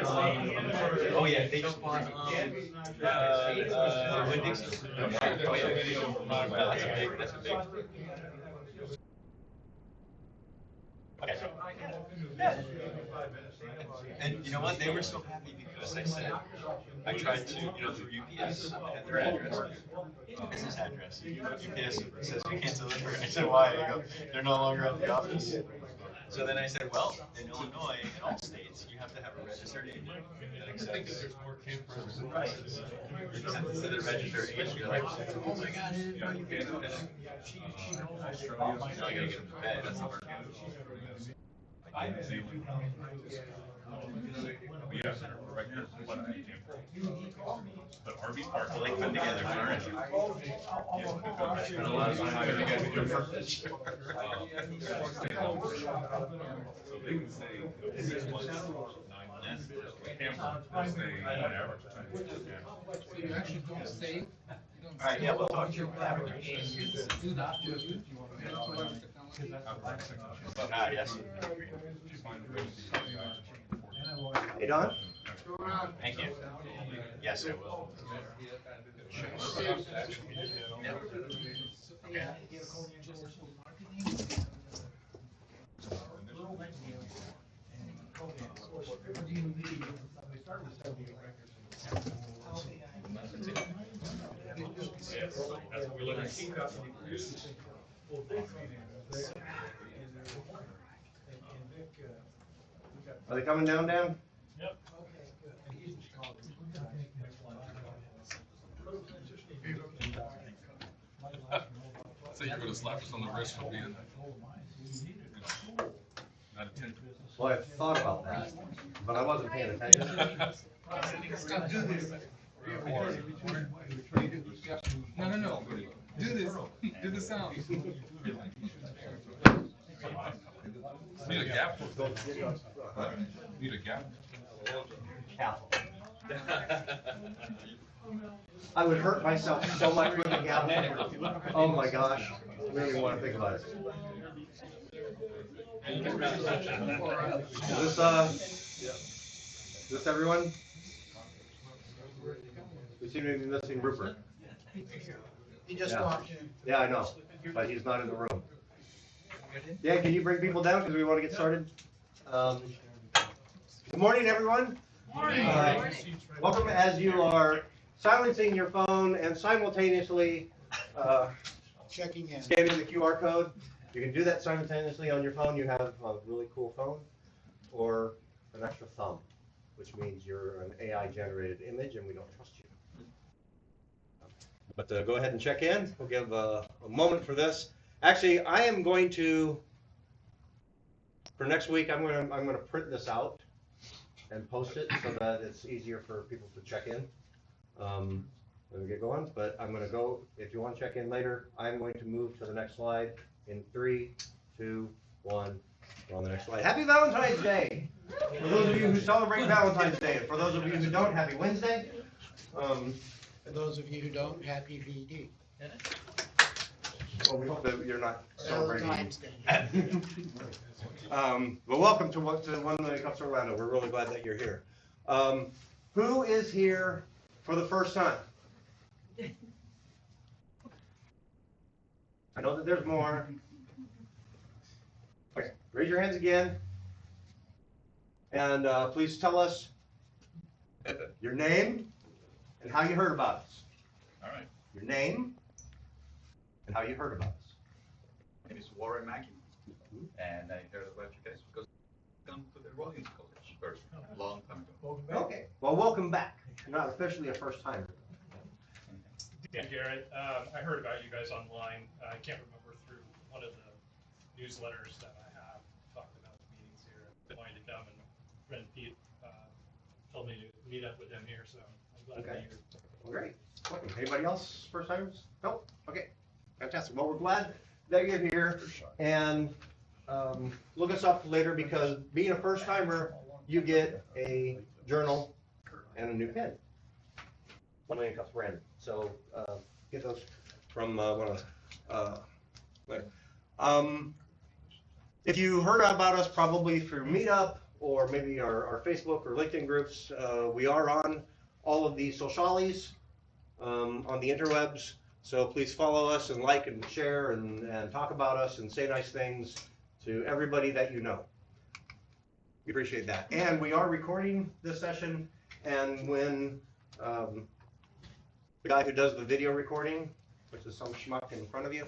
Oh yeah, they just bought Winn-Dixie. Oh yeah. That's a big. Okay. Yeah. And you know what? They were so happy because I said, I tried to, through UPS, I had their address, business address. UPS says we can't deliver. I said, why? They go, they're no longer at the office. So then I said, well, in Illinois, in all states, you have to have a registered agent that accepts surprises. You send it to the registered agent, you're like, oh my God, I didn't know you could do that. She knows. Now I gotta get him to bed. That's the hard part. But Arby's Park, they put together furniture. Spent a lot of time putting together furniture. So they would say 6 months, 9 months, stay on average time. So you actually don't save? All right, yeah, we'll talk to you. Do not do it. Yes. Hey, Don? Thank you. Yes, I will. Yeah. Okay. That's what we look at. Are they coming down, Dan? Yep. I thought you were gonna slap us on the wrist for being not attentive. Well, I thought about that, but I wasn't paying attention. Do this. No. Do this. Do the sound. Need a gap? Need a gap? I would hurt myself so much with a gavel. Oh my gosh, I don't even want to think about it. Is this everyone? We seem to be missing Rupert. He just walked in. Yeah, I know, but he's not in the room. Yeah, can you bring people down because we want to get started? Good morning, everyone. Morning. Welcome as you are silencing your phone and simultaneously Checking in. scanning the QR code. You can do that simultaneously on your phone. You have a really cool phone or an extra thumb, which means you're an AI generated image and we don't trust you. But go ahead and check in. We'll give a moment for this. Actually, I am going to, for next week, I'm going to print this out and post it so that it's easier for people to check in. When we get going, but I'm going to go, if you want to check in later, I'm going to move to the next slide in 3, 2, 1. We're on the next slide. Happy Valentine's Day! For those of you who celebrate Valentine's Day, and for those of you who don't, happy Wednesday. For those of you who don't, happy VD. Well, we hope that you're not celebrating. Valentine's Day. Well, welcome to One Million Cups of Orlando. We're really glad that you're here. Who is here for the first time? I know that there's more. Okay, raise your hands again. And please tell us your name and how you heard about us. All right. Your name and how you heard about us. My name is Warren Mackey, and I heard about you guys because I come to the Rollins College first, a long time ago. Okay, well, welcome back. You're not officially a first timer. Dan Garrett, I heard about you guys online. I can't remember through one of the newsletters that I have talked about the meetings here. I wanted to come, and friend Pete told me to meet up with him here, so I'm glad to be here. Well, great. Welcome. Anybody else first timers? Nope. Okay. Fantastic. Well, we're glad that you're here, and look us up later because being a first timer, you get a journal and a new pen. 1 Million Cups branded. So get those from one of later. If you heard about us probably through Meetup or maybe our Facebook or LinkedIn groups. We are on all of the socialities on the interwebs. So please follow us and like and share and talk about us and say nice things to everybody that you know. We appreciate that. And we are recording this session, and when the guy who does the video recording, which is some schmuck in front of you,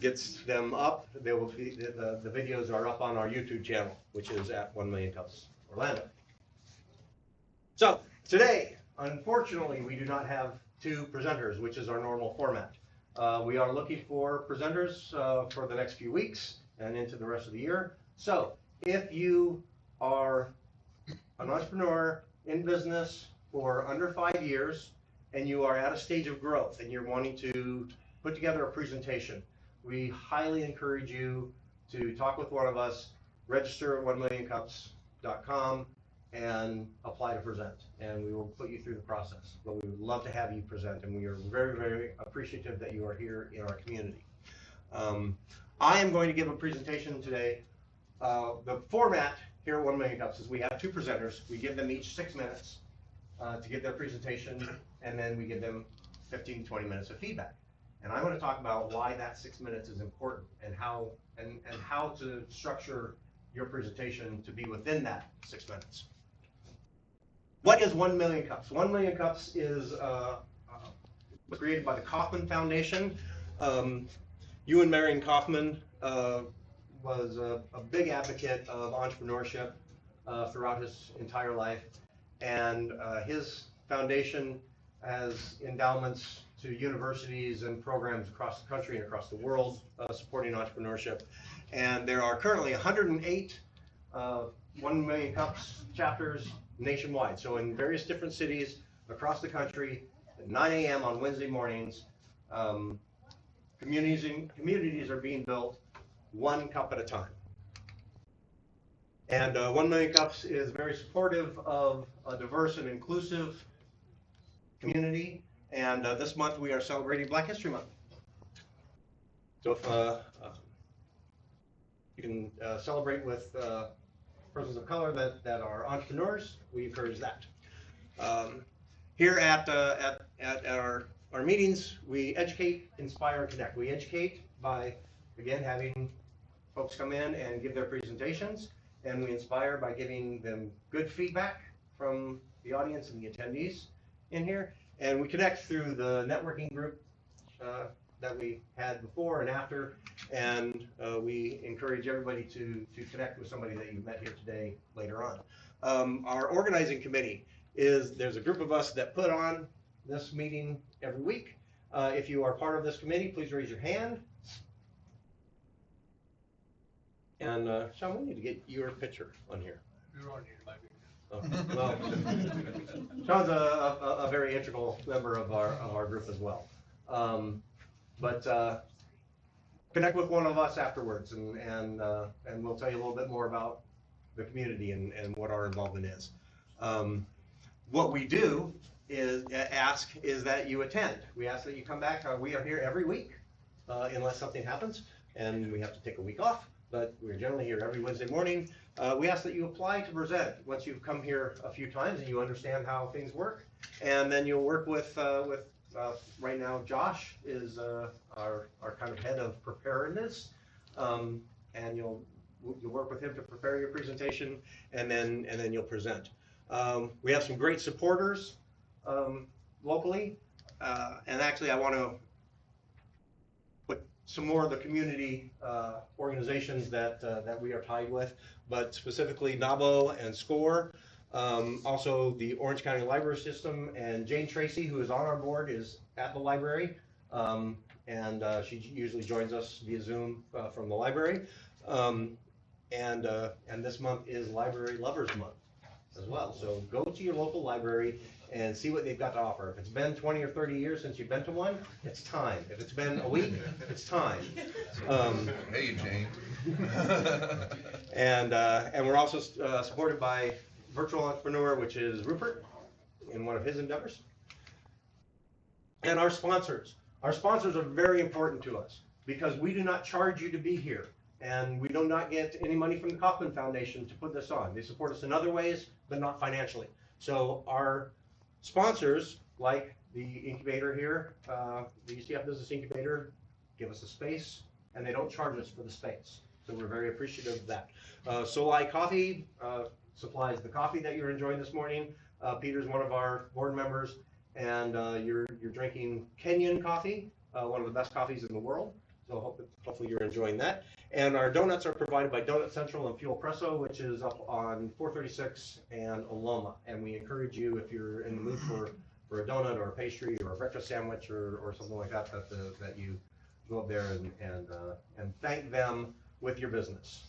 gets them up, they will be, the videos are up on our YouTube channel, which is at 1 Million Cups Orlando. So today, unfortunately, we do not have two presenters, which is our normal format. We are looking for presenters for the next few weeks and into the rest of the year. So if you are an entrepreneur in business for under 5 years and you are at a stage of growth and you're wanting to put together a presentation, we highly encourage you to talk with one of us, register at 1millioncups.com and apply to present, and we will put you through the process. But we would love to have you present, and we are very, very appreciative that you are here in our community. I am going to give a presentation today. The format here at 1 Million Cups is we have two presenters. We give them each 6 minutes to give their presentation, and then we give them 15 to 20 minutes of feedback. And I'm going to talk about why that 6 minutes is important and how to structure your presentation to be within that 6 minutes. What is 1 Million Cups? 1 Million Cups is was created by the Kauffman Foundation. Ewan Marion Kauffman was a big advocate of entrepreneurship throughout his entire life, and his foundation has endowments to universities and programs across the country and across the world supporting entrepreneurship. And there are currently 108 1 Million Cups chapters nationwide. So in various different cities across the country, at 9 a.m. on Wednesday mornings, communities are being built one cup at a time. And 1 Million Cups is very supportive of a diverse and inclusive community. And this month we are celebrating Black History Month. So if you can celebrate with persons of color that are entrepreneurs, we encourage that. Here at our meetings, we educate, inspire, and connect. We educate by, again, having folks come in and give their presentations, and we inspire by giving them good feedback from the audience and the attendees in here, and we connect through the networking group that we had before and after, and we encourage everybody to connect with somebody that you met here today later on. Our organizing committee there's a group of us that put on this meeting every week. If you are part of this committee, please raise your hand. And Sean, we need to get your picture on here. You're on here, maybe. Oh, well, Sean's a very integral member of our group as well. But connect with one of us afterwards, and we'll tell you a little bit more about the community and what our involvement is. What we do is that you attend. We ask that you come back. We are here every week, unless something happens and we have to take a week off. But we're generally here every Wednesday morning. We ask that you apply to present once you've come here a few times and you understand how things work, and then you'll work with right now, Josh is our kind of head of preparedness, and you'll work with him to prepare your presentation, and then you'll present. We have some great supporters locally, and actually I want to put some more of the community organizations that we are tied with, but specifically NAWBO and SCORE. Also the Orange County Library System, and Jane Tracy, who is on our board, is at the library, and she usually joins us via Zoom from the library. And this month is Library Lovers Month as well. So go to your local library and see what they've got to offer. If it's been 20 or 30 years since you've been to one, it's time. If it's been a week, it's time. Hey, Jane. And we're also supported by Virtual Entrepreneur, which is Rupert, in one of his endeavors. And our sponsors. Our sponsors are very important to us because we do not charge you to be here. and we do not get any money from the Kauffman Foundation to put this on. They support us in other ways, but not financially. So our sponsors, like the incubator here, the UCF Business Incubator, give us a space, and they don't charge us for the space. So we're very appreciative of that. Solai Coffee supplies the coffee that you're enjoying this morning. Peter's one of our board members, and you're drinking Kenyan coffee, one of the best coffees in the world. So hopefully you're enjoying that. And our donuts are provided by Donut Central and Fuel Presso, which is up on 436 and Aloma. And we encourage you, if you're in the mood for a donut or a pastry or a breakfast sandwich or something like that, that you go up there and thank them with your business.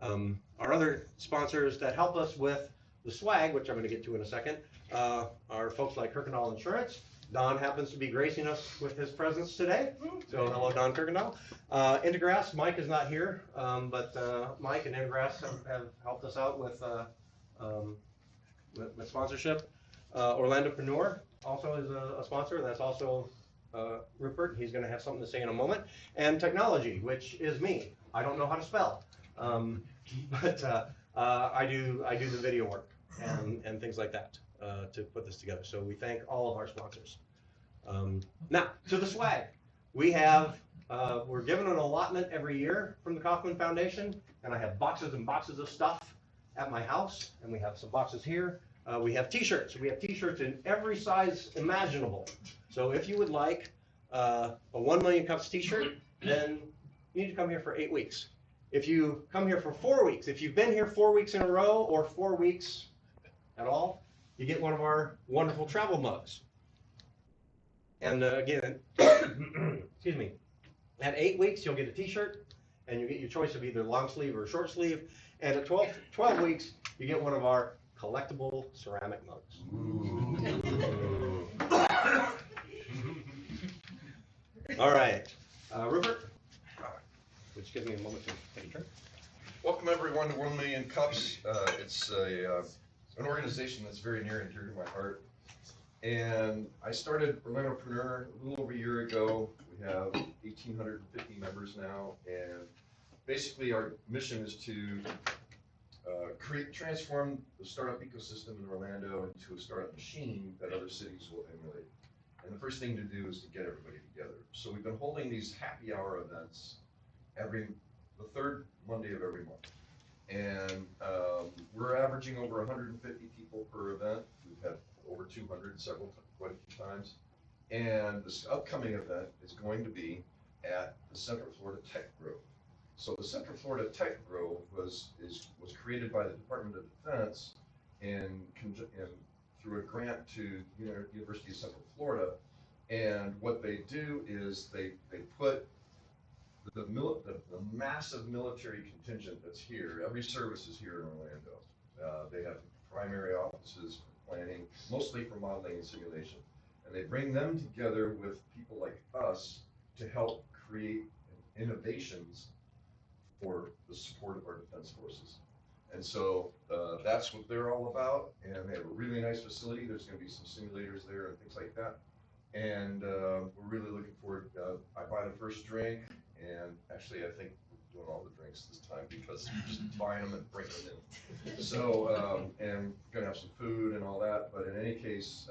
Our other sponsors that help us with the swag, which I'm going to get to in a second, are folks like Kirkendall Insurance. Don happens to be gracing us with his presence today. So hello, Don Kirkendall. Intergrass, Mike is not here, but Mike and Intergrass have helped us out with sponsorship. Orlandopreneur also is a sponsor. That's also Rupert. He's going to have something to say in a moment. And Technology, which is me. I don't know how to spell, but I do the video work and things like that to put this together. So we thank all of our sponsors. Now to the swag. We have we're given an allotment every year from the Kauffman Foundation, and I have boxes and boxes of stuff at my house, and we have some boxes here. We have t-shirts. We have t-shirts in every size imaginable. So if you would like a 1 Million Cups t-shirt, then you need to come here for 8 weeks. If you come here for 4 weeks, if you've been here 4 weeks in a row or 4 weeks at all, you get one of our wonderful travel mugs. And again, excuse me, at 8 weeks, you'll get a t-shirt, and you get your choice of either long sleeve or short sleeve. And at 12 weeks, you get one of our collectible ceramic mugs. All right, Rupert, which gives me a moment to take a turn. Welcome everyone to 1 Million Cups. It's an organization that's very near and dear to my heart. And I started Orlandopreneur a little over a year ago. We have 1,850 members now, and basically our mission is to transform the startup ecosystem in Orlando into a startup machine that other cities will emulate. And the first thing to do is to get everybody together. So we've been holding these happy hour events the third Monday of every month. And we're averaging over 150 people per event. We've had over 200 quite a few times. And this upcoming event is going to be at the Central Florida Tech Grove. So the Central Florida Tech Grove was created by the Department of Defense through a grant to University of Central Florida. And what they do is they put the massive military contingent that's here. Every service is here in Orlando. They have primary offices for planning, mostly for modeling and simulation. And they bring them together with people like us to help create innovations for the support of our defense forces. And so that's what they're all about. And they have a really nice facility. There's going to be some simulators there and things like that. And we're really looking forward. I buy the first drink, and actually I think we're doing all the drinks this time because we're just buying them and bringing them in. So, and we're gonna have some food and all that. But in any case,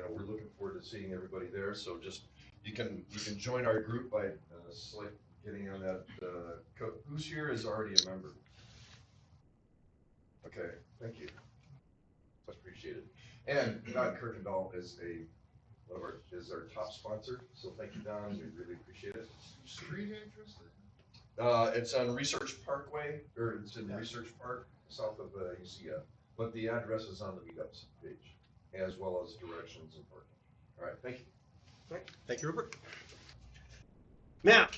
we're looking forward to seeing everybody there. So just you can join our group by getting on that. Who's here is already a member. Okay, thank you. Much appreciated. And Don Kirkendall is our top sponsor. So thank you, Don. We really appreciate it. Street address? It's on Research Parkway, or it's in Research Park, south of UCF. But the address is on the meetups page, as well as directions and parking. All right, thank you. Right. Thank you, Rupert. Now,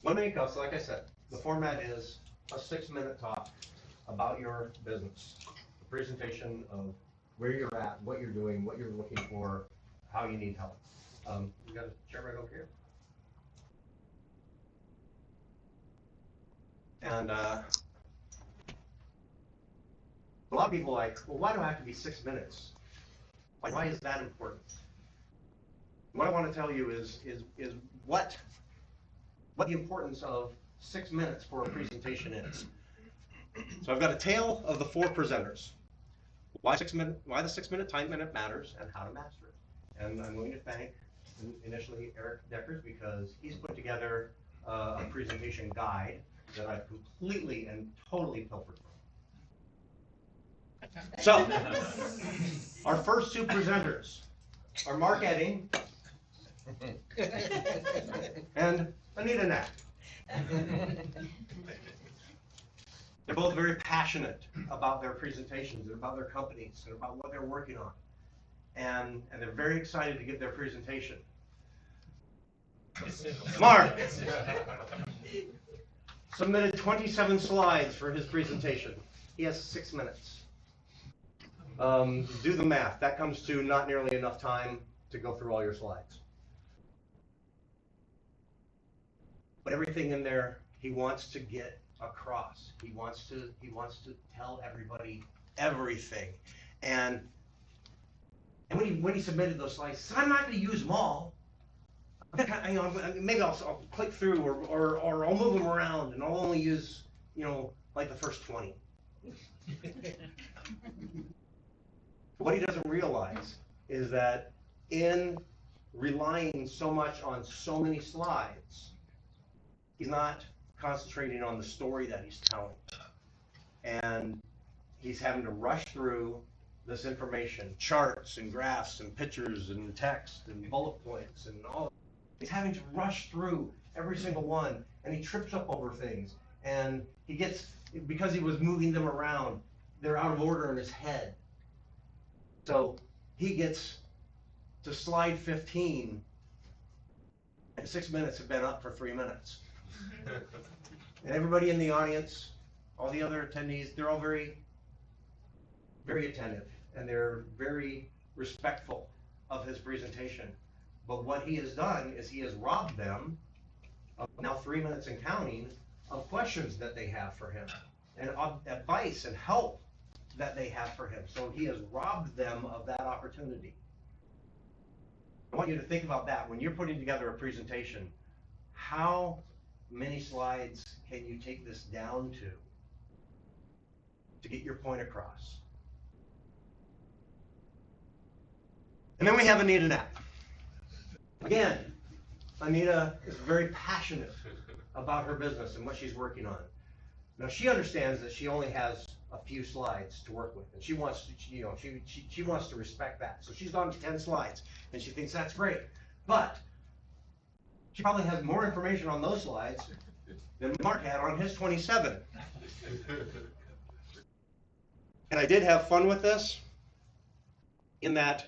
One Million Cups, like I said, the format is a 6-minute talk about your business. A presentation of where you're at, what you're doing, what you're looking for, how you need help. We got a chair right over here. And a lot of people are like, well, why do I have to be 6 minutes? Why is that important? What I want to tell you is what the importance of 6 minutes for a presentation is. So I've got a tale of the 4 presenters. Why the 6-minute time limit matters and how to master it. And I'm going to thank initially Eric Deckers because he's put together a presentation guide that I've completely and totally pilfered from. So, our first 2 presenters are Mark Edding and Anita Knapp. They're both very passionate about their presentations and about their companies and about what they're working on. And they're very excited to give their presentation. Mark submitted 27 slides for his presentation. He has 6 minutes. Do the math. That comes to not nearly enough time to go through all your slides. But everything in there he wants to get across. He wants to tell everybody everything. And when he submitted those slides, he said, I'm not going to use them all. Maybe I'll click through or I'll move them around and I'll only use, like the first 20. What he doesn't realize is that in relying so much on so many slides, he's not concentrating on the story that he's telling. And he's having to rush through this information, charts and graphs and pictures and text and bullet points and all. He's having to rush through every single one, and he trips up over things. And he gets, because he was moving them around, they're out of order in his head. So he gets to slide 15, and 6 minutes have been up for 3 minutes. And everybody in the audience, all the other attendees, they're all very, very attentive, and they're very respectful of his presentation. But what he has done is he has robbed them of now 3 minutes and counting of questions that they have for him, and of advice and help that they have for him. So he has robbed them of that opportunity. I want you to think about that when you're putting together a presentation. How many slides can you take this down to get your point across? And then we have Anita Knapp. Again, Anita is very passionate about her business and what she's working on. Now she understands that she only has a few slides to work with, and she wants to, she wants to respect that. So she's gone to 10 slides, and she thinks that's great. But she probably has more information on those slides than Mark had on his 27. And I did have fun with this, in that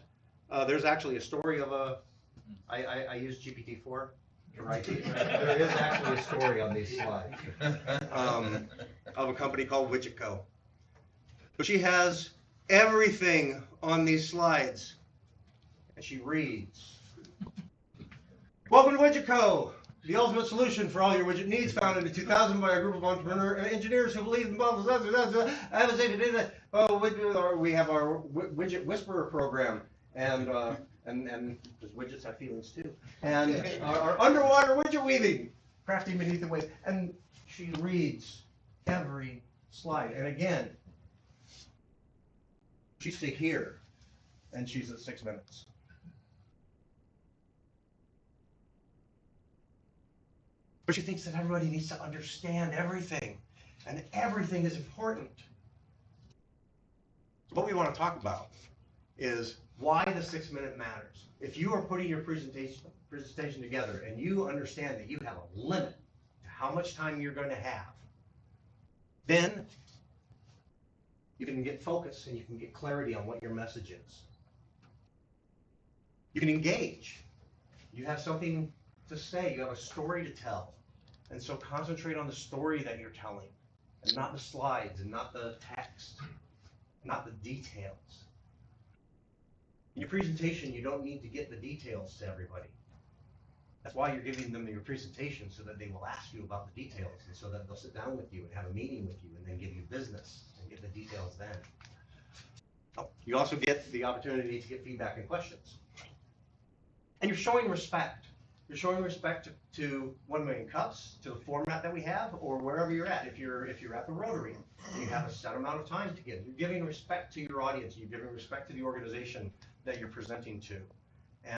there's actually a story of I used GPT-4 to write these. There is actually a story on these slides of a company called WidgetCo. But she has everything on these slides, and she reads, "Welcome to WidgetCo, the ultimate solution for all your widget needs, founded in 2000 by a group of entrepreneur engineers who believe in blah, blah, blah, blah, blah. We have our Widget Whisperer program, and because widgets have feelings too, and our underwater widget weaving, crafting beneath the waves." And she reads every slide, and again, she's here, and she's at 6 minutes. But she thinks that everybody needs to understand everything, and everything is important. What we want to talk about is why the 6 minute matters. If you are putting your presentation together and you understand that you have a limit to how much time you're going to have, then you can get focus and you can get clarity on what your message is. You can engage. You have something to say. You have a story to tell. And so concentrate on the story that you're telling, and not the slides, and not the text, not the details. In your presentation, you don't need to get the details to everybody. That's why you're giving them your presentation, so that they will ask you about the details, and so that they'll sit down with you and have a meeting with you and then give you business and get the details then. You also get the opportunity to get feedback and questions. And you're showing respect. You're showing respect to 1 Million Cups, to the format that we have, or wherever you're at. If you're at the Rotary, and you have a set amount of time to give. You're giving respect to your audience. You're giving respect to the organization that you're presenting to.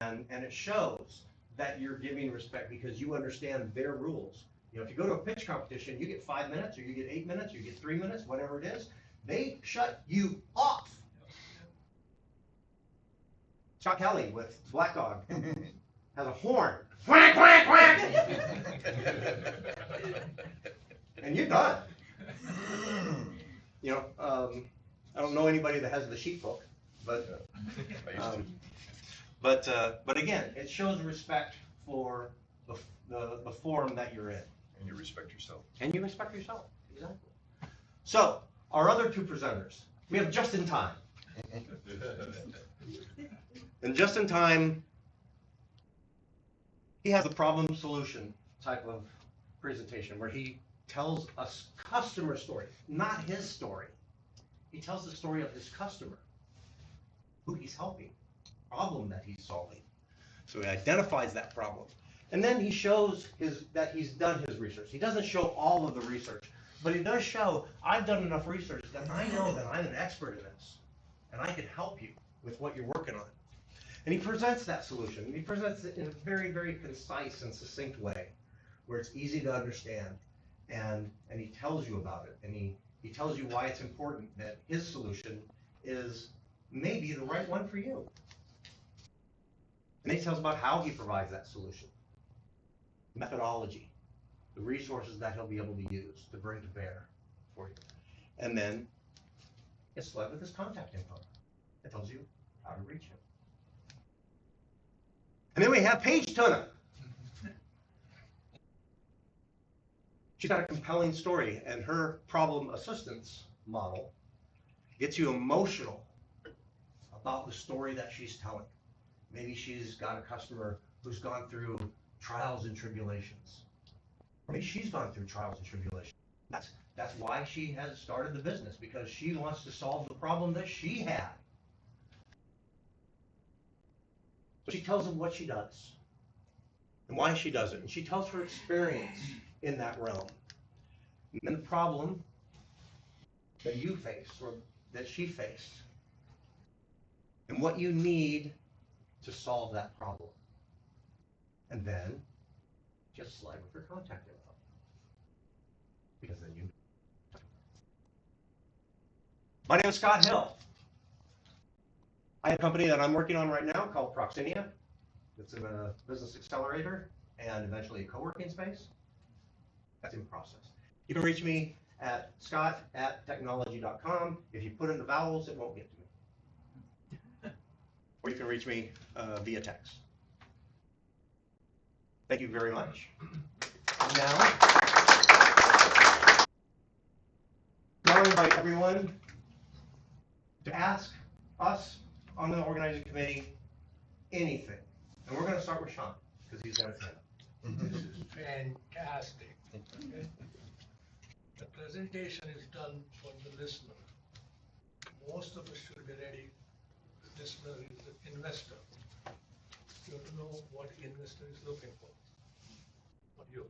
And it shows that you're giving respect because you understand their rules. You know, if you go to a pitch competition, you get 5 minutes, or you get 8 minutes, or you get 3 minutes, whatever it is. They shut you off. Chuck Kelly with Black Dog has a horn. Quack, quack, quack! And you're done. You know, I don't know anybody that has the sheet book, but but again, it shows respect for the forum that you're in. And you respect yourself. And you respect yourself, exactly. So, our other two presenters, we have Just in Time. And Just in Time, he has a problem solution type of presentation where he tells a customer story, not his story. He tells the story of his customer, who he's helping, problem that he's solving. So he identifies that problem. And then he shows that he's done his research. He doesn't show all of the research, but he does show, I've done enough research that I know that I'm an expert in this, and I can help you with what you're working on. And he presents that solution, and he presents it in a very, very concise and succinct way, where it's easy to understand, and he tells you about it, and he tells you why it's important that his solution is maybe the right one for you. And he tells about how he provides that solution, methodology, the resources that he'll be able to use to bring to bear for you. And then it's led with his contact info. It tells you how to reach him. And then we have Paige Tuna. She's got a compelling story, and her problem assistance model gets you emotional about the story that she's telling. Maybe she's got a customer who's gone through trials and tribulations. Maybe she's gone through trials and tribulations. That's why she has started the business, because she wants to solve the problem that she had. So she tells them what she does and why she does it. And she tells her experience in that realm. And the problem that you faced or that she faced. And what you need to solve that problem. And then just slide with her contact info. Because then you. My name is Scott Hill. I have a company that I'm working on right now called Proxinia. It's in a business accelerator and eventually a co-working space. That's in process. You can reach me at scott@technology.com. If you put in the vowels, it won't get to me. Or you can reach me via text. Thank you very much. Now, I invite everyone to ask us on the organizing committee anything. And we're going to start with Sean, because he's got his hand up. This is fantastic. The presentation is done for the listener. Most of us should be ready. The listener is the investor. You have to know what the investor is looking for you.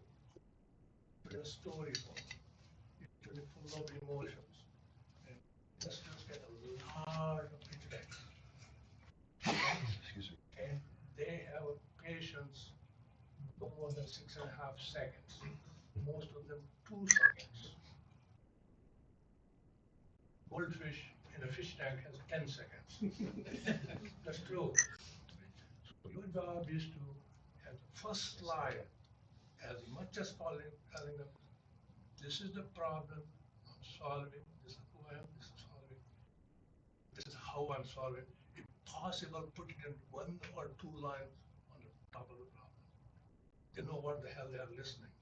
Your story for. It should be full of emotions. And investors get a lot of feedback. Excuse me. And they have a patience no more than 6.5 seconds. Most of them 2 seconds. Goldfish in a fish tank has 10 seconds. That's true. So your job is to have the first slide as much as possible telling them, this is the problem I'm solving, this is who I am, this is solving, this is how I'm solving. If possible, put it in 1 or 2 lines on the top of the problem. They know what the hell they are listening.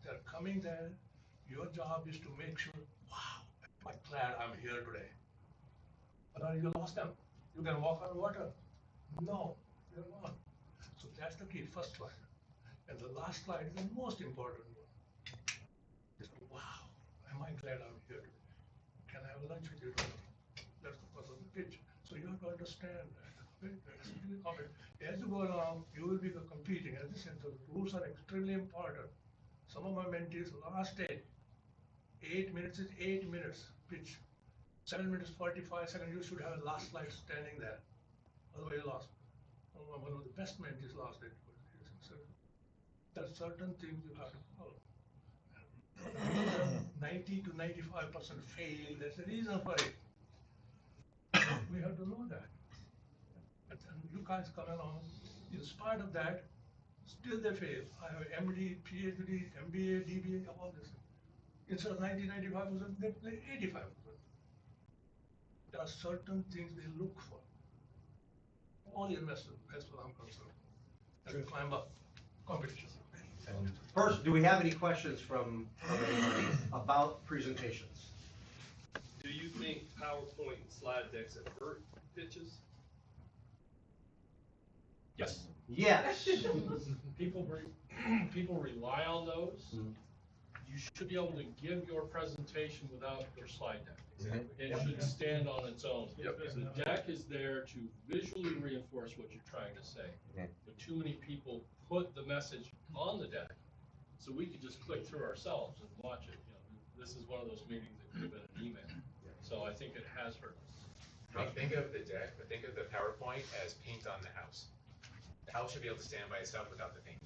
They're coming there. Your job is to make sure, wow, am I glad I'm here today? Or you lost them. You can walk on water. No, you're not. So that's the key, first slide. And the last slide is the most important one. Just, wow, am I glad I'm here today? Can I have lunch with you today? That's the cause of the pitch. So you have to understand that. Okay? That's really common. As you go along, you will be competing. As I said, the rules are extremely important. Some of my mentees last day, 8 minutes is 8 minutes pitch. 7 minutes 45 seconds, you should have a last slide standing there. Otherwise you lost. One of the best mentees lost it. So there are certain things you have to follow. 90 to 95% fail, there's a reason for it. We have to know that. But then you guys come along, in spite of that, still they fail. I have MD, PhD, MBA, DBA, all this. Instead of 90, 95%, they play 85%. There are certain things they look for. All investors, as far as I'm concerned, as we climb up competition. First, do we have any questions from anybody about presentations? Do you think PowerPoint and slide decks have hurt pitches? Yes. Yes. People rely on those. You should be able to give your presentation without your slide deck. It should stand on its own. The deck is there to visually reinforce what you're trying to say. But too many people put the message on the deck, so we could just click through ourselves and watch it. You know, this is one of those meetings that could have been an email. So I think it has hurt. Think of the deck, but think of the PowerPoint as paint on the house. The house should be able to stand by itself without the paint.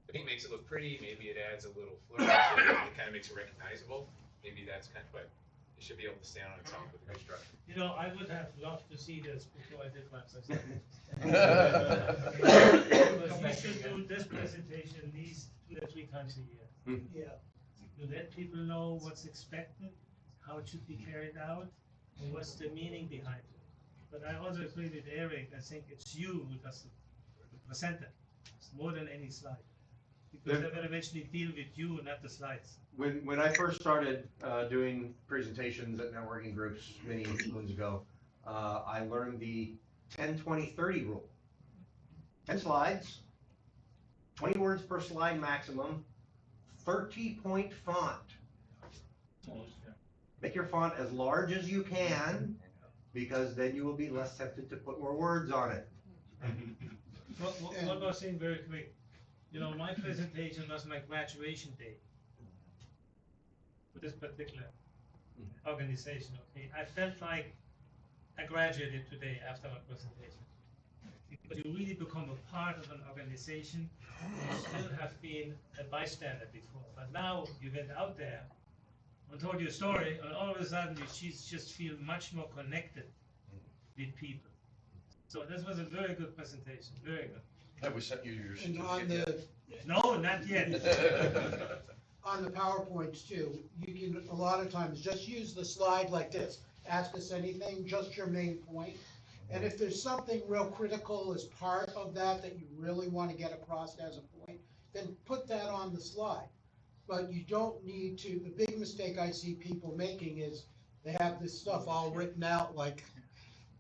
The paint makes it look pretty, maybe it adds a little flourish, it kind of makes it recognizable. Maybe that's kind of, but it should be able to stand on its own with the construction. You know, I would have loved to see this before I did my presentation. But we should do this presentation at least 2 or 3 times a year. Yeah. To let people know what's expected, how it should be carried out, and what's the meaning behind it. But I also agree with Eric, I think it's you who does the presenter. It's more than any slide. Because they're gonna eventually deal with you, not the slides. When I first started doing presentations at networking groups many moons ago, I learned the 10-20-30 rule. 10 slides, 20 words per slide maximum, 30-point font. Make your font as large as you can, because then you will be less tempted to put more words on it. One more thing very quick. You know, my presentation was my graduation day for this particular organization. Okay, I felt like I graduated today after my presentation. Because you really become a part of an organization. You still have been a bystander before, but now you get out there and told your story, and all of a sudden you just feel much more connected with people. So this was a very good presentation, very good. Have we sent you your And on certificate the, No, not yet. on the PowerPoints too, you can, a lot of times, just use the slide like this. Ask us anything, just your main point. And if there's something real critical as part of that you really want to get across as a point, then put that on the slide. But you don't need to, the big mistake I see people making is they have this stuff all written out like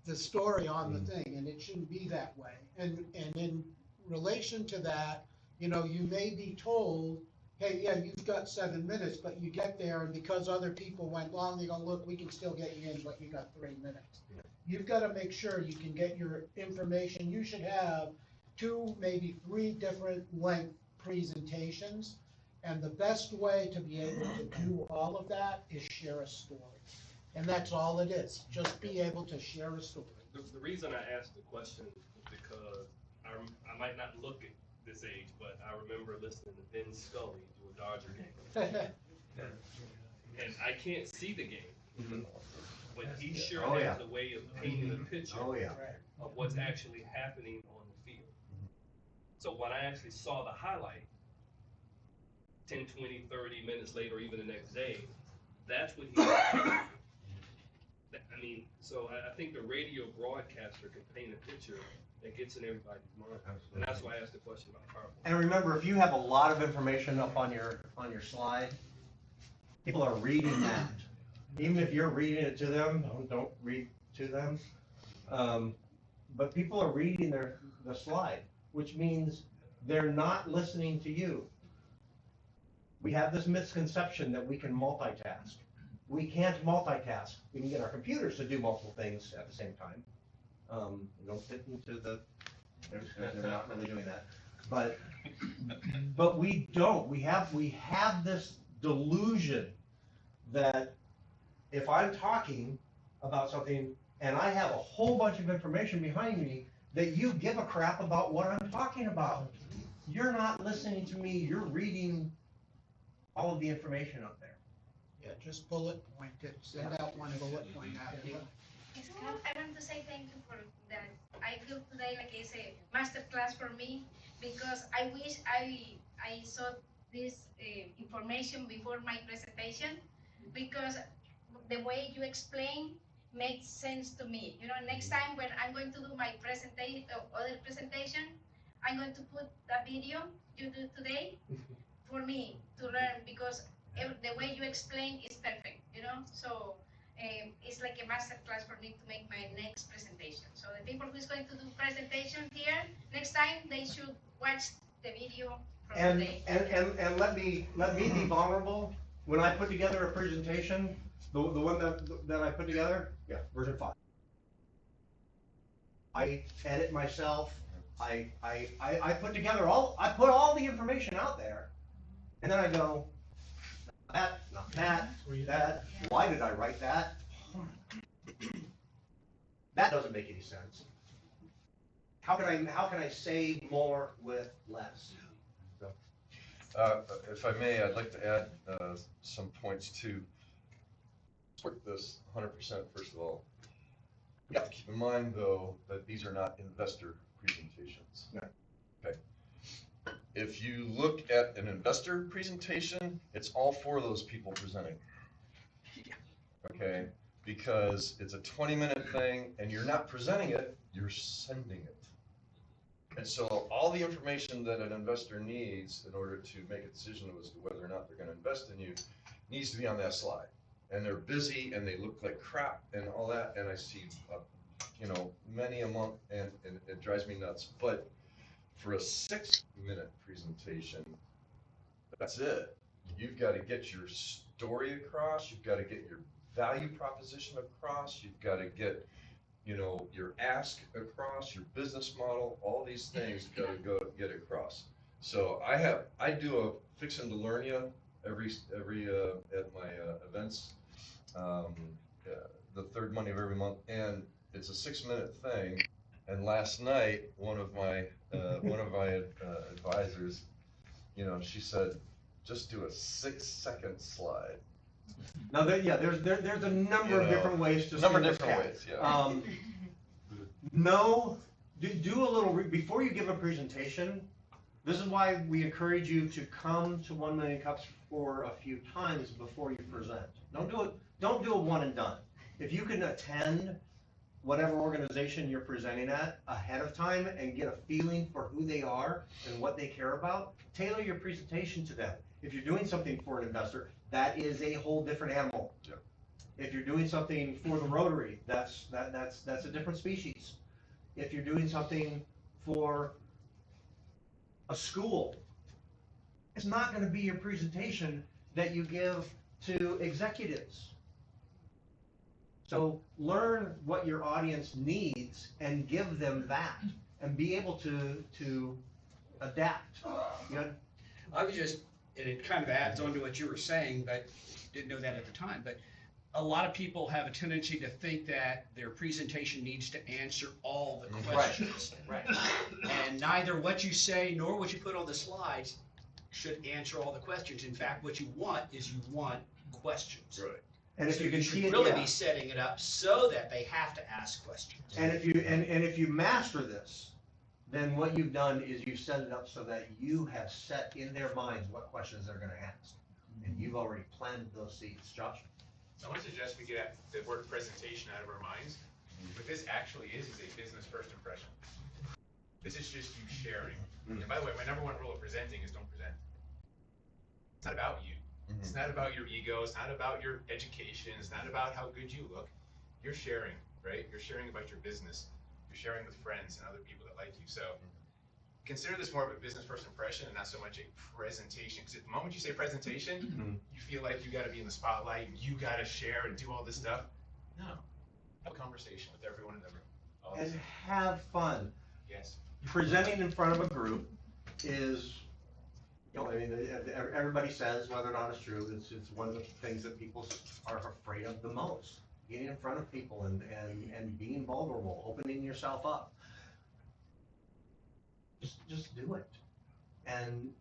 the story on the thing, and it shouldn't be that way. And in relation to that, you know, you may be told, hey, yeah, you've got 7 minutes, but you get there, and because other people went long, they go, look, we can still get you in, but you got 3 minutes. You've got to make sure you can get your information. You should have 2, maybe 3 different length presentations. And the best way to be able to do all of that is share a story. And that's all it is, just be able to share a story. The reason I asked the question is because I might not look at this age, but I remember listening to Vin Scully do a Dodger game. And I can't see the game, but he sure has a way of painting a picture of what's actually happening on the field. So when I actually saw the highlight, 10, 20, 30 minutes later, or even the next day, that's what he was. I mean, so I think the radio broadcaster can paint a picture that gets in everybody's mind. And that's why I asked the question about PowerPoint. And remember, if you have a lot of information up on your slide, people are reading that. Even if you're reading it to them, don't read to them. But people are reading the slide, which means they're not listening to you. We have this misconception that we can multitask. we can't multitask. We can get our computers to do multiple things at the same time. Don't fit into the, they're not really doing that. But we don't. We have this delusion that if I'm talking about something and I have a whole bunch of information behind me, that you give a crap about what I'm talking about. You're not listening to me. You're reading all of the information up there. Yeah, just bullet point it, send out one bullet point after. I want to say thank you for that. I feel today like it's a master class for me because I wish I saw this information before my presentation because the way you explain makes sense to me. You know, next time when I'm going to do my presentation, other presentation, I'm going to put the video you do today for me to learn because the way you explain is perfect, you know? So it's like a master class for me to make my next presentation. So the people who's going to do presentation here, next time they should watch the video from today. And let me be vulnerable. When I put together a presentation, the one that I put together, yeah, version 5. I edit myself. I put together I put all the information out there, and then I go, that, not that, that, why did I write that? That doesn't make any sense. How can I say more with less? If I may, I'd like to add some points to support this 100%. First of all, you have to keep in mind though that these are not investor presentations. No. Okay. If you look at an investor presentation, it's all 4 of those people presenting. Okay, because it's a 20-minute thing, and you're not presenting it, you're sending it. And so all the information that an investor needs in order to make a decision as to whether or not they're going to invest in you needs to be on that slide. And they're busy and they look like crap and all that. And I see, many a month, and it drives me nuts. But for a 6-minute presentation, that's it. You've got to get your story across. You've got to get your value proposition across. You've got to get your ask across, your business model, all these things got to go get across. So I do a Fix 'em to Learn Ya every at my events, the third Monday of every month, and it's a 6-minute thing. And last night, one of my advisors, she said, just do a 6-second slide. Now, there's a number of different ways to number skin of this different cat. ways, yeah. Do a little, before you give a presentation, this is why we encourage you to come to 1 Million Cups for a few times before you present. Don't do a one and done. If you can attend whatever organization you're presenting at ahead of time and get a feeling for who they are and what they care about, tailor your presentation to them. If you're doing something for an investor, that is a whole different animal. Yep. If you're doing something for the Rotary, that's a different species. If you're doing something for a school, it's not going to be your presentation that you give to executives. So learn what your audience needs and give them that, and be able to adapt. I was just, and it kind of adds on to what you were saying, but didn't know that at the time, but a lot of people have a tendency to think that their presentation needs to answer all the questions. Right. And neither what you say nor what you put on the slides should answer all the questions. In fact, what you want is questions. Right. And if So you can should see it, really yeah. be setting it up so that they have to ask questions. And if you master this, then what you've done is you've set it up so that you have set in their minds what questions they're going to ask, and you've already planted those seeds. Josh? I want to suggest we get the word presentation out of our minds. What this actually is a business first impression. This is just you sharing. And by the way, my number 1 rule of presenting is don't present. It's not about you. It's not about your ego. It's not about your education. It's not about how good you look. You're sharing, right? You're sharing about your business. You're sharing with friends and other people that like you. So consider this more of a business first impression and not so much a presentation. Because the moment you say presentation, you feel like you got to be in the spotlight and you got to share and do all this stuff. No, have a conversation with everyone in the room. All And this. have fun. Yes. Presenting in front of a group is, you know, I mean, everybody says, whether or not it's true, it's one of the things that people are afraid of the most. Getting in front of people and being vulnerable, opening yourself up. Just do it. And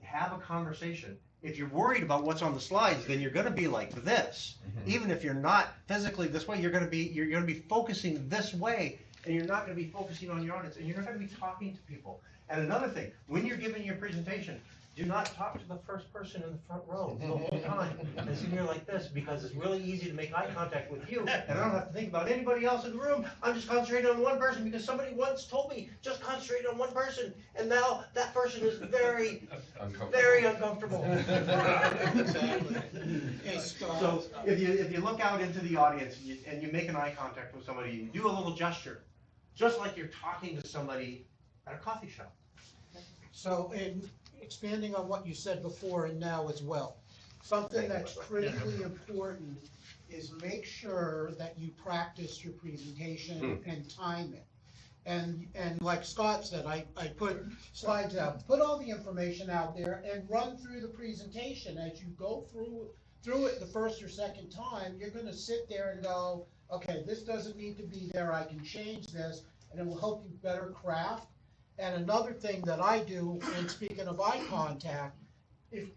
have a conversation. If you're worried about what's on the slides, then you're gonna be like this. Even if you're not physically this way, you're gonna be focusing this way, and you're not gonna be focusing on your audience, and you're not gonna be talking to people. And another thing, when you're giving your presentation, do not talk to the first person in the front row the whole time. And sit here like this, because it's really easy to make eye contact with you, and I don't have to think about anybody else in the room. I'm just concentrating on one person, because somebody once told me, just concentrate on one person, and now that person is very, very uncomfortable. Exactly. Hey, Scott. So if you look out into the audience and you make an eye contact with somebody, you do a little gesture, just like you're talking to somebody at a coffee shop. So, in expanding on what you said before and now as well, something that's critically important is make sure that you practice your presentation and time it. And like Scott said, I put slides out, put all the information out there and run through the presentation. As you go through it the first or second time, you're gonna sit there and go, okay, this doesn't need to be there, I can change this, and it will help you better craft. And another thing that I do, and speaking of eye contact, if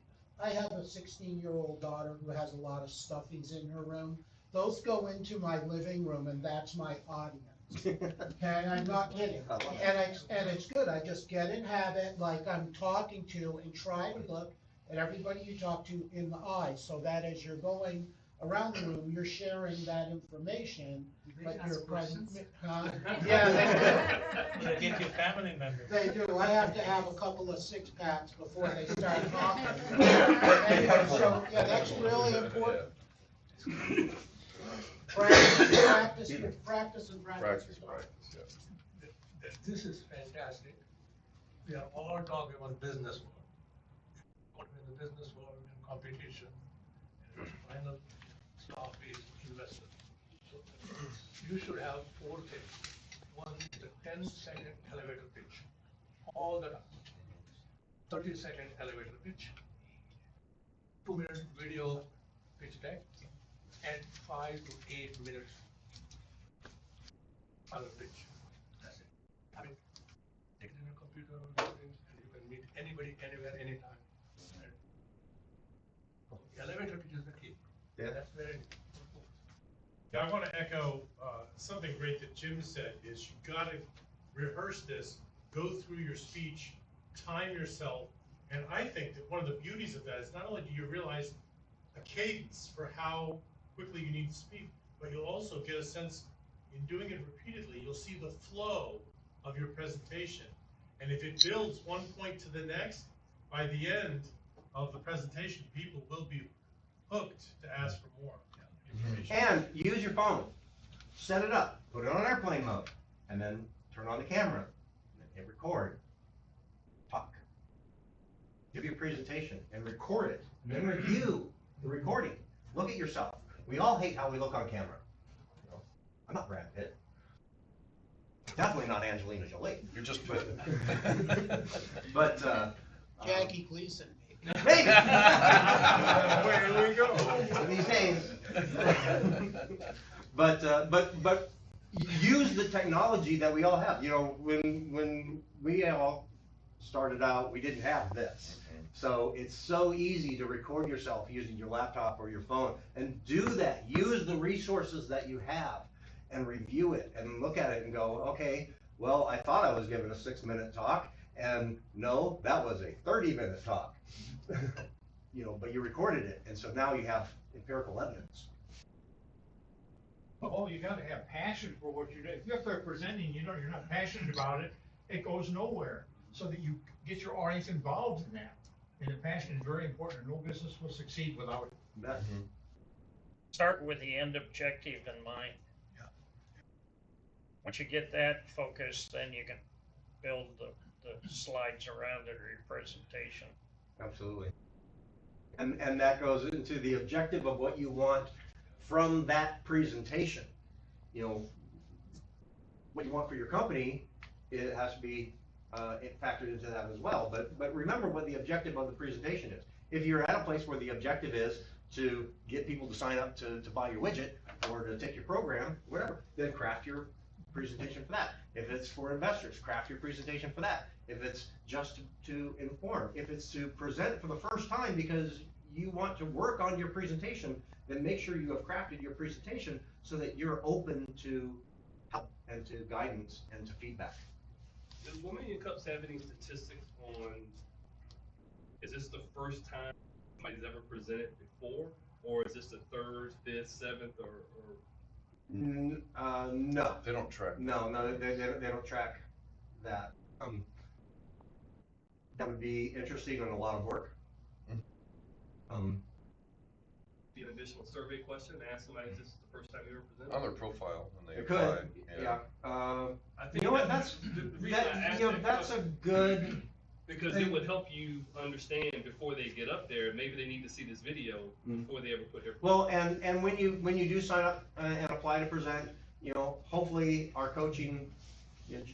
I have a 16-year-old daughter who has a lot of stuffies in her room, those go into my living room, and that's my audience. Okay, I'm not kidding. And it's good. I just get in habit, like I'm talking to, and try to look at everybody you talk to in the eye, so that as you're going around the room, you're sharing that information, but you're present. Huh? Yeah, You get your family members. they do. I have to have a couple of six-packs before they start talking. Anyway, so, yeah, that's really important. Practice, and practice. This is fantastic. We are all talking about business world. What in the business world and competition, and the final stop is investor. So you should have 4 things. One is a 10-second elevator pitch, all the time. 30-second elevator pitch, 2-minute video pitch deck, and 5 to 8 minutes other pitch. That's it. I mean, take it in a computer or something, and you can meet anybody, anywhere, anytime. And elevator pitch is the key. Yeah. That's very important. Yeah, I want to echo something great that Jim said, is you got to rehearse this, go through your speech, time yourself, and I think that one of the beauties of that is not only do you realize a cadence for how quickly you need to speak, but you'll also get a sense, in doing it repeatedly, you'll see the flow of your presentation. And if it builds one point to the next, by the end of the presentation, people will be hooked to ask for more information. And use your phone. Set it up. Put it on airplane mode. And then turn on the camera. And then hit record. Talk. Give your presentation and record it. And then review the recording. Look at yourself. We all hate how we look on camera. You know, I'm not Brad Pitt. Definitely not Angelina Jolie. You're just But Jackie Gleason. maybe. Where we go. One of these days. But use the technology that we all have. You know, when we all started out, we didn't have this. So it's so easy to record yourself using your laptop or your phone, and do that. Use the resources that you have and review it and look at it and go, okay, well, I thought I was giving a 6-minute talk, and no, that was a 30-minute talk. You know, but you recorded it, and so now you have empirical evidence. Oh, you gotta have passion for what you're doing. If you're up there presenting, you know, you're not passionate about it, it goes nowhere. So that you get your audience involved in that. And the passion is very important, and no business will succeed without it. Start with the end objective in mind. Yeah. Once you get that focused, then you can build the the slides around it or your presentation. Absolutely. And that goes into the objective of what you want from that presentation. You know, what you want for your company, it has to be factored into that as well. But remember what the objective of the presentation is. If you're at a place where the objective is to get people to sign up to buy your widget or to take your program, whatever, then craft your presentation for that. If it's for investors, craft your presentation for that. If it's just to inform, if it's to present for the first time because you want to work on your presentation, then make sure you have crafted your presentation so that you're open to help and to guidance and to feedback. Does 1 Million Cups have any statistics on, is this the first time somebody's ever presented before? Or is this the third, fifth, seventh, or? No. They don't track. No, they don't track that. That would be interesting and a lot of work. Be an additional survey question, ask somebody if this is the first time you ever presented? On their profile when they It apply. could, yeah. I think You know what, the reason I asked that that's a question- good. Because it would help you understand before they get up there, maybe they need to see this video before they ever put their. Well, and when you do sign up and apply to present, you know, hopefully our coaching, you know,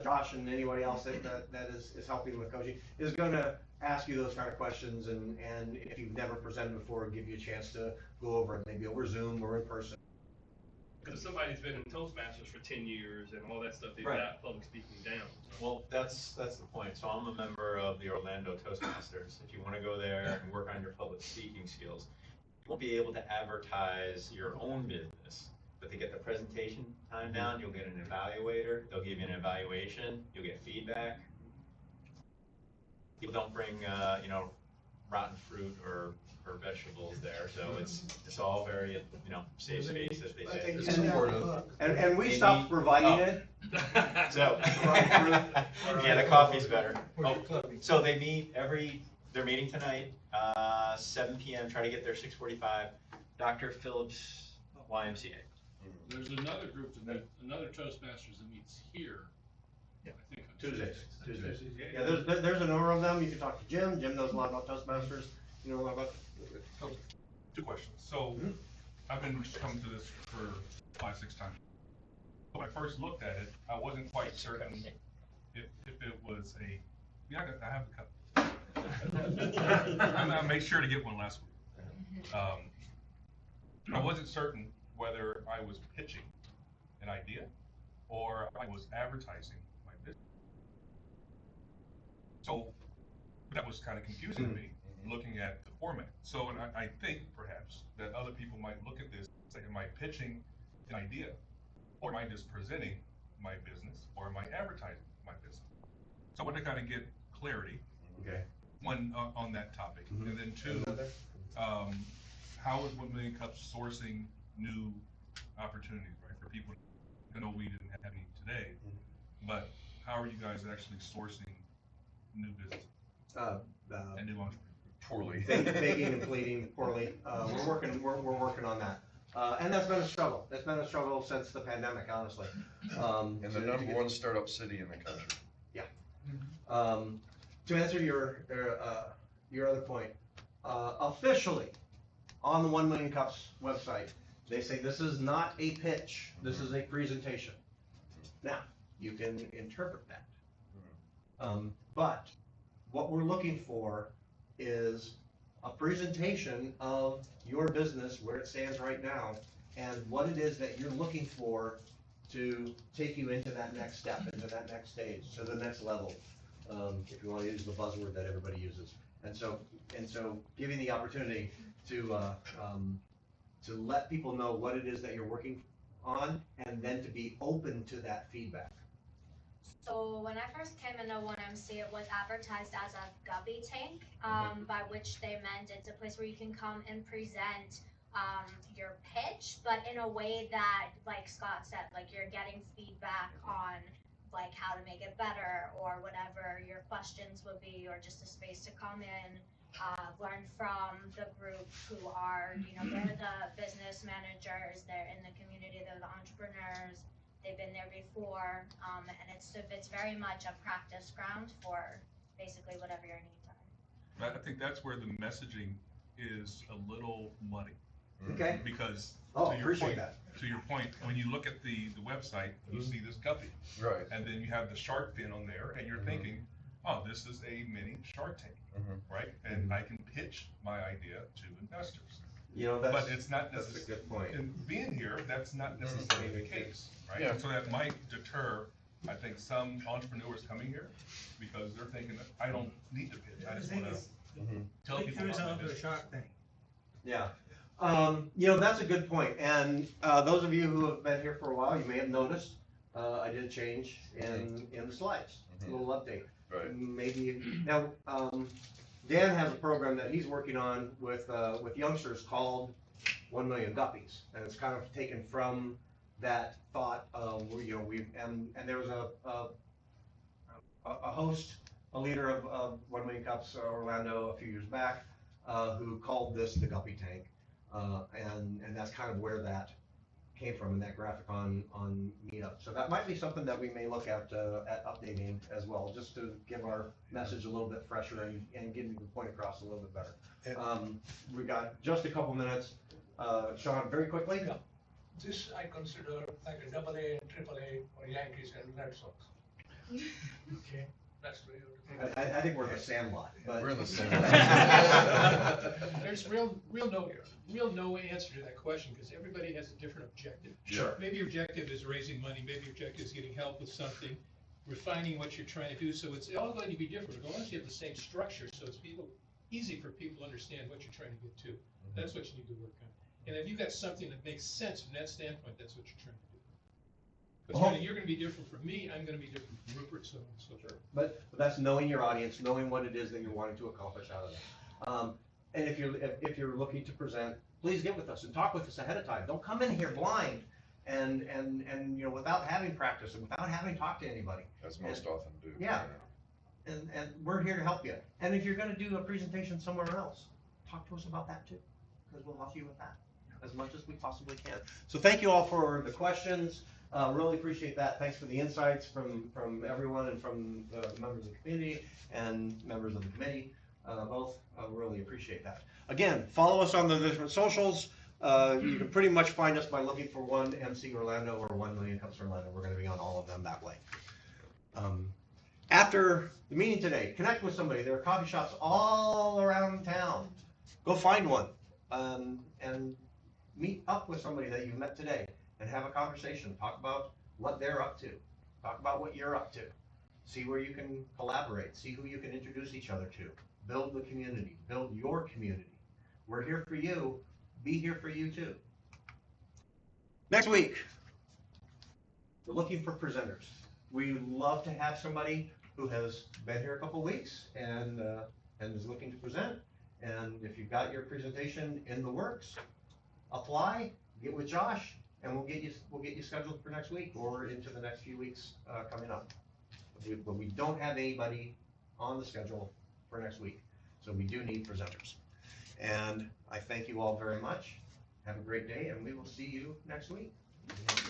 Josh and anybody else that is helping with coaching is gonna ask you those kind of questions, and if you've never presented before, give you a chance to go over it, maybe over Zoom or in person. Because somebody's been in Toastmasters for 10 years and all that stuff, they've Right. got public speaking down. Well, that's the point. So I'm a member of the Orlando Toastmasters. If you want to go there and work on your public speaking skills, you won't be able to advertise your own business. But to get the presentation time down, you'll get an evaluator. They'll give you an evaluation. You'll get feedback. People don't bring, you know, rotten fruit or vegetables there, so it's all very, you know, safe space, as they say. It's supportive. And we stopped providing it. So, yeah, the coffee's better. Oh, so they meet they're meeting tonight, 7 PM, try to get there 6:45, Dr. Phillips, YMCA. There's another group another Toastmasters that meets here. I think on Tuesdays. Yeah, there's a number of them. You can talk to Jim. Jim knows a lot about Toastmasters. You know a lot about. Two questions. So, I've been coming to this for 5-6 times. When I first looked at it, I wasn't quite certain if it was I have a cup. I made sure to get one last week. I wasn't certain whether I was pitching an idea or I was advertising my business. So that was kind of confusing to me, looking at the format. So, and I think perhaps that other people might look at this and say, am I pitching an idea? Or am I just presenting my business? Or am I advertising my business? So I want to kind of get clarity. Okay. One, on that topic. And then two, how is 1 Million Cups sourcing new opportunities, right? For people, I know we didn't have any today, but how are you guys actually sourcing new business? And new entrepreneurs? Poorly. Begging and pleading poorly. We're working on that. And that's been a struggle. It's been a struggle since the pandemic, honestly. And the number one startup city in the country. Yeah. To answer your other point, officially on the 1 Million Cups website, they say this is not a pitch. This is a presentation. Now, you can interpret that. But what we're looking for is a presentation of your business, where it stands right now, and what it is that you're looking for to take you into that next step, into that next stage, to the next level, if you want to use the buzzword that everybody uses. And so giving the opportunity to let people know what it is that you're working on, and then to be open to that feedback. So when I first came into 1MC, it was advertised as a Gubby tank, by which they meant it's a place where you can come and present your pitch, but in a way that, like Scott said, like you're getting feedback on like how to make it better or whatever your questions would be, or just a space to come in, learn from the group who are, you know, they're the business managers, they're in the community, they're the entrepreneurs, they've been there before, and it's very much a practice ground for basically whatever your needs are. I think that's where the messaging is a little muddy. Okay. Because Oh, to your appreciate point, that. to your point, when you look at the website, you see this guppy. Right. And then you have the shark fin on there, and you're thinking, oh, this is a mini Shark Tank, right? And I can pitch my idea to investors. You know, But it's not that's a necessarily, good point. and being here, that's not necessarily the case, right? Yeah. And so that might deter, I think, some entrepreneurs coming here because they're thinking, I don't need to pitch, I just wanna tell people Pictures about my of the business. Shark Tank. Yeah. You know, that's a good point. And those of you who have been here for a while, you may have noticed I did change in the slides, a little update. Right. Maybe now Dan has a program that he's working on with youngsters called 1 Million Guppies, and it's kind of taken from that thought of you know and there was a host, a leader of 1 Million Cups Orlando a few years back who called this the Guppy Tank. And that's kind of where that came from in that graphic on Meetup. So that might be something that we may look at updating as well, just to give our message a little bit fresher and getting the point across a little bit better. We got just a couple minutes. Sean, very quickly. Yeah. This I consider like a AA and AAA for Yankees and Red Sox. Okay, that's where you. I think we're in the Sandlot. But We're in the Sandlot. There's real no answer to that question, because everybody has a different objective. Sure. Maybe your objective is raising money, maybe your objective is getting help with something, refining what you're trying to do, so it's all going to be different, as long as you have the same structure, so it's easy for people to understand what you're trying to get to. That's what you need to work on. And if you've got something that makes sense from that standpoint, that's what you're trying to do. Because you're gonna be different from me, I'm gonna be different from Rupert, so on and so forth. But that's knowing your audience, knowing what it is that you're wanting to accomplish out of it. And if you're looking to present, please get with us and talk with us ahead of time. Don't come in here blind and you know without having practice and without having talked to anybody. As most often do. Yeah. And we're here to help you. And if you're going to do a presentation somewhere else, talk to us about that too, because we'll help you with that as much as we possibly can. So thank you all for the questions. Really appreciate that. Thanks for the insights from everyone and from the members of the community and members of the committee. Both really appreciate that. Again, follow us on the different socials. You can pretty much find us by looking for 1MC Orlando or 1 Million Cups Orlando. We're going to be on all of them that way. After the meeting today, connect with somebody. There are coffee shops all around town. Go find one and meet up with somebody that you met today and have a conversation. Talk about what they're up to. Talk about what you're up to. See where you can collaborate. See who you can introduce each other to. Build the community. Build your community. We're here for you. Be here for you too. Next week, we're looking for presenters. We love to have somebody who has been here a couple weeks and is looking to present. And if you've got your presentation in the works, apply, get with Josh, and we'll get you scheduled for next week or into the next few weeks coming up. But we don't have anybody on the schedule for next week, so we do need presenters. And I thank you all very much. Have a great day, and we will see you next week.